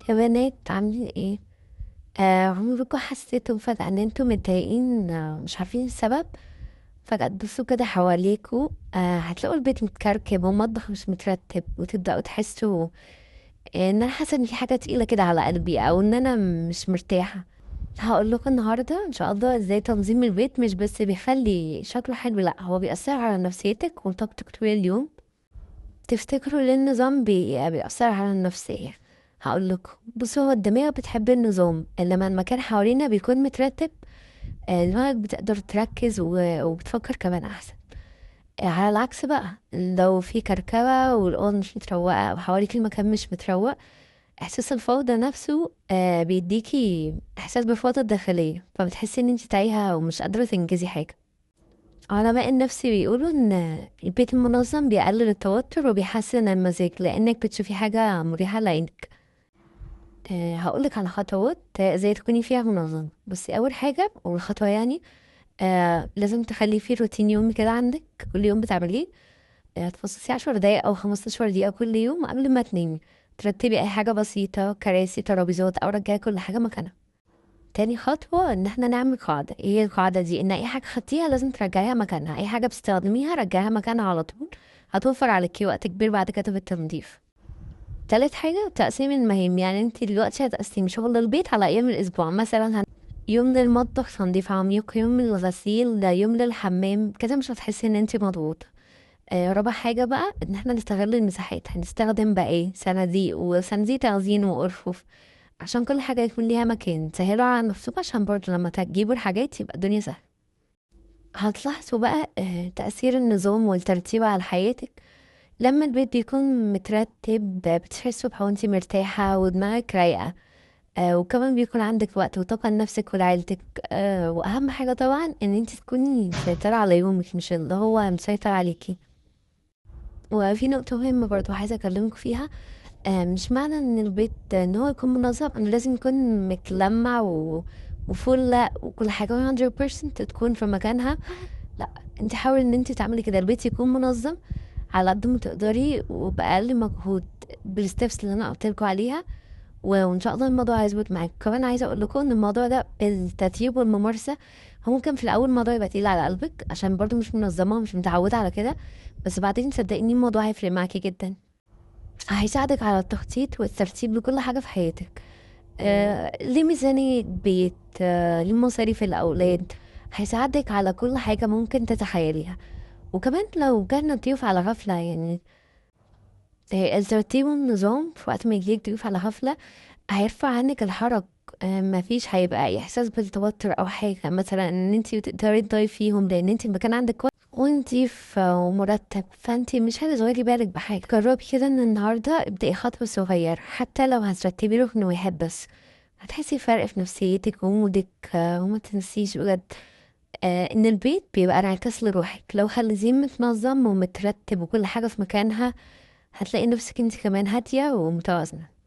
يا بنات عاملين ايه؟ عمركم حسيتوا فجأة ان انتوا متضايقين، مش عارفين السبب؟ فجأة تبصوا كده حواليكوا، هتلاقوا البيت متكركب والمطبخ مش مترتب، وتبدأوا تحسوا ان انا حاسة ان في حاجة تقيلة كده على قلبي، او ان انا مش مرتاحة. هقول لكم النهاردة ان شاء الله ازاي تنظيم البيت مش بس بيخلي شكله حلو، لا هو بيأثر على نفسيتك وطاقتك طول اليوم. تفتكروا ليه النظام بيأثر على النفسية؟ هقول لكم. بصوا، هو الدماغ بتحب النظام، لما المكان حوالينا بيكون مترتب دماغك بتقدر تركز وبتفكر كمان أحسن. على العكس بقى، لو في كركبة والأوضة مش متروقة وحواليك المكان مش متروق، إحساس الفوضى نفسه بيديكي إحساس بالفوضى الداخلية، فبتحسي إن انت تايهة ومش قادرة تنجزي حاجة. علماء النفس بيقولوا ان البيت المنظم بيقلل التوتر وبيحسن المزاج لانك بتشوفي حاجة مريحة لعينك. هقولك على خطوات ازاي تكوني فيها منظمة. بس اول حاجة والخطوة يعني لازم تخلي فيه روتين يومي كده عندك، كل يوم بتعمليه. تخصصي 10 دقايق او 15 دقيقة كل يوم قبل ما تنامي، ترتبي اي حاجة بسيطة، كراسي، ترابيزات، او رجعي كل حاجة مكانها. تاني خطوة ان احنا نعمل قاعدة. ايه هي القاعدة دي؟ ان اي حاجة خدتيها لازم ترجعيها مكانها، اي حاجة بتستخدميها رجعيها مكانها على طول. هتوفر عليكي وقت كبير بعد كده في التنظيف. تالت حاجة تقسيم المهام. يعني انت دلوقتي هتقسمي شغل البيت على ايام الاسبوع، مثلا يوم للمطبخ تنظيف عميق، يوم للغسيل، يوم للحمام، كده مش هتحسي ان انت مضغوطة. رابع حاجة بقى ان احنا نستغل المساحات. هنستخدم بقى ايه؟ صناديق وصناديق تخزين وأرفف، عشان كل حاجة يكون ليها مكان. سهلوا على نفسكم عشان برضه لما تجيبوا الحاجات يبقى الدنيا سهلة. هتلاحظوا بقى تأثير النظام والترتيب على حياتك. لما البيت بيكون مترتب بتحسوا بحو انتي مرتاحة ودماغك رايقة. وكمان بيكون عندك وقت وطاقة لنفسك ولعيلتك. وأهم حاجة طبعا ان انتي تكوني مسيطرة على يومك، مش اللي هو مسيطر عليكي. وفي نقطة مهمة برضه عايزة أكلمك فيها. مش معنى ان البيت ان هو يكون منظم انه لازم يكون متلمع وفل، لا، وكل حاجة 100% تكون في مكانها. لا، انت حاولي ان انت تعملي كده البيت يكون منظم على قد ما تقدري وبأقل مجهود، بالستبس اللي انا قلت لكم عليها. وان شاء الله الموضوع هيظبط معاك. كمان عايزه اقول لكم ان الموضوع ده بالتدريب والممارسه. هو ممكن في الاول الموضوع يبقى تقيل على قلبك عشان برضو مش منظمه ومش متعوده على كده، بس بعدين صدقيني الموضوع هيفرق معاكي جدا. هيساعدك على التخطيط والترتيب لكل حاجة في حياتك. ليه ميزانية بيت، ليه مصاريف الأولاد. هيساعدك على كل حاجة ممكن تتخيليها. وكمان لو جالنا ضيوف على غفلة، يعني الترتيب والنظام في وقت ما يجيلك ضيوف على غفلة هيرفع عنك الحرج. مفيش هيبقى أي إحساس بالتوتر أو حاجة، مثلا إن انتي تقدري تضيفيهم لأن انتي المكان عندك ونضيف ومرتب، فانتي مش هتشغلي بالك بحاجة. جربي كده ان النهاردة ابدأي خطوة صغير، حتى لو هترتبي ركن واحد بس هتحسي فرق في نفسيتك ومودك. وما تنسيش بجد ان البيت بيبقى انعكاس لروحك. لو خليتيه متنظم ومترتب وكل حاجة في مكانها، هتلاقي نفسك انت كمان هادية ومتوازنة.